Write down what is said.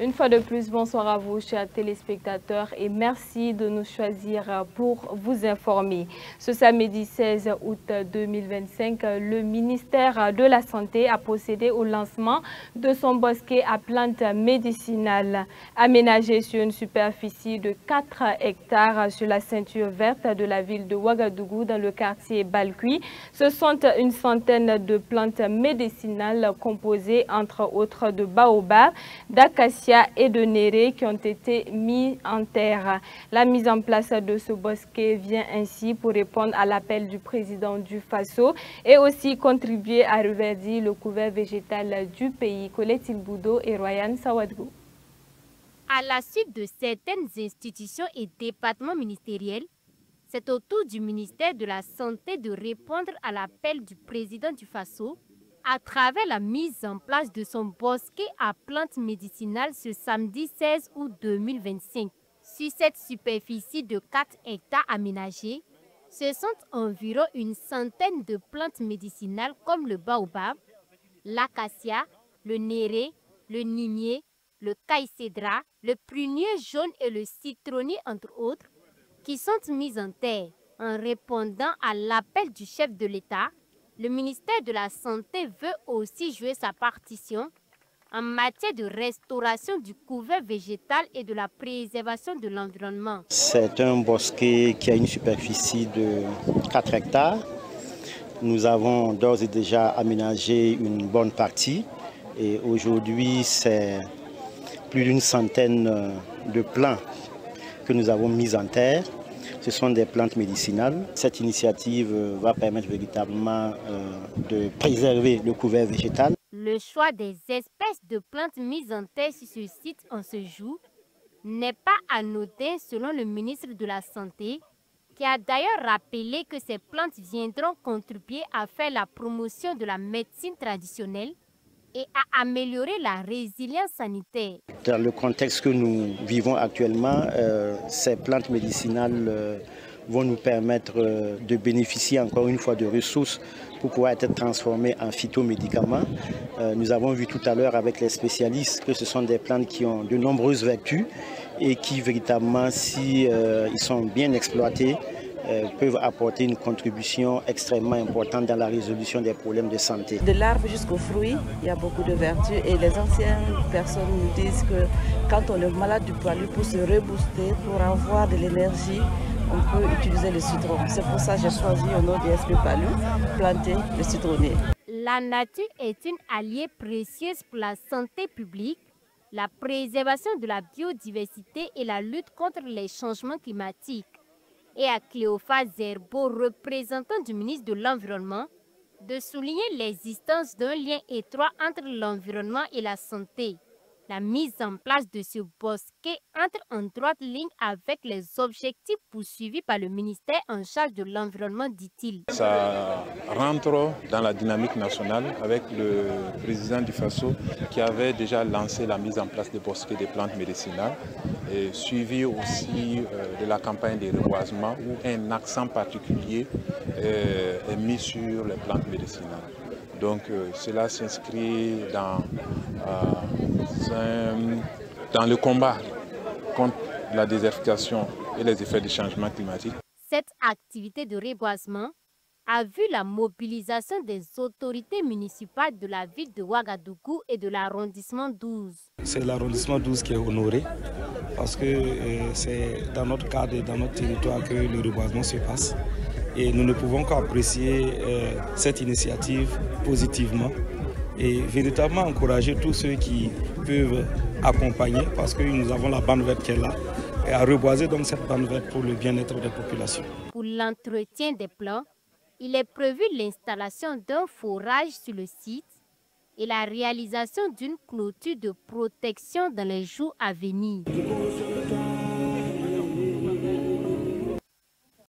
Une fois de plus, bonsoir à vous, chers téléspectateurs, et merci de nous choisir pour vous informer. Ce samedi 16 août 2025, le ministère de la Santé a procédé au lancement de son bosquet à plantes médicinales, aménagé sur une superficie de 4 hectares sur la ceinture verte de la ville de Ouagadougou, dans le quartier Balkui. Ce sont une centaine de plantes médicinales composées, entre autres, de baobab, d'acacia et de néré qui ont été mis en terre. La mise en place de ce bosquet vient ainsi pour répondre à l'appel du président du Faso et aussi contribuer à reverdir le couvert végétal du pays. Colette Ilboudo et Royan Sawadgou. À la suite de certaines institutions et départements ministériels, c'est au tour du ministère de la Santé de répondre à l'appel du président du Faso à travers la mise en place de son bosquet à plantes médicinales ce samedi 16 août 2025. Sur cette superficie de 4 hectares aménagés, ce sont environ une centaine de plantes médicinales comme le baobab, l'acacia, le néré, le nimier, le caïcédra, le prunier jaune et le citronnier, entre autres, qui sont mises en terre. En répondant à l'appel du chef de l'État, le ministère de la Santé veut aussi jouer sa partition en matière de restauration du couvert végétal et de la préservation de l'environnement. C'est un bosquet qui a une superficie de 4 hectares. Nous avons d'ores et déjà aménagé une bonne partie et aujourd'hui c'est plus d'une centaine de plants que nous avons mis en terre. Ce sont des plantes médicinales. Cette initiative va permettre véritablement de préserver le couvert végétal. Le choix des espèces de plantes mises en terre sur ce site en ce jour n'est pas anodin selon le ministre de la Santé, qui a d'ailleurs rappelé que ces plantes viendront contribuer à faire la promotion de la médecine traditionnelle et à améliorer la résilience sanitaire. Dans le contexte que nous vivons actuellement, ces plantes médicinales vont nous permettre de bénéficier encore une fois de ressources pour pouvoir être transformées en phytomédicaments. Nous avons vu tout à l'heure avec les spécialistes que ce sont des plantes qui ont de nombreuses vertus et qui véritablement, si ils sont bien exploités, peuvent apporter une contribution extrêmement importante dans la résolution des problèmes de santé. De l'arbre jusqu'aux fruits, il y a beaucoup de vertus et les anciennes personnes nous disent que quand on est malade du poilu, pour se rebooster, pour avoir de l'énergie, on peut utiliser le citron. C'est pour ça que j'ai choisi au nom du SP Palu, planter le citronnier. La nature est une alliée précieuse pour la santé publique, la préservation de la biodiversité et la lutte contre les changements climatiques. Et à Cléophas Zerbo, représentant du ministre de l'Environnement, de souligner l'existence d'un lien étroit entre l'environnement et la santé. La mise en place de ce bosquet entre en droite ligne avec les objectifs poursuivis par le ministère en charge de l'environnement, dit-il. Ça rentre dans la dynamique nationale avec le président du Faso qui avait déjà lancé la mise en place des bosquets des plantes médicinales et suivi aussi de la campagne de reboisement où un accent particulier est mis sur les plantes médicinales. Donc cela s'inscrit dans le combat contre la désertification et les effets du changement climatique. Cette activité de reboisement a vu la mobilisation des autorités municipales de la ville de Ouagadougou et de l'arrondissement 12. C'est l'arrondissement 12 qui est honoré parce que c'est dans notre cadre et dans notre territoire que le reboisement se passe. Et nous ne pouvons qu'apprécier cette initiative positivement et véritablement encourager tous ceux qui peuvent accompagner parce que nous avons la bande verte qui est là et à reboiser donc cette bande verte pour le bien-être des populations. Pour l'entretien des plants, il est prévu l'installation d'un forage sur le site et la réalisation d'une clôture de protection dans les jours à venir.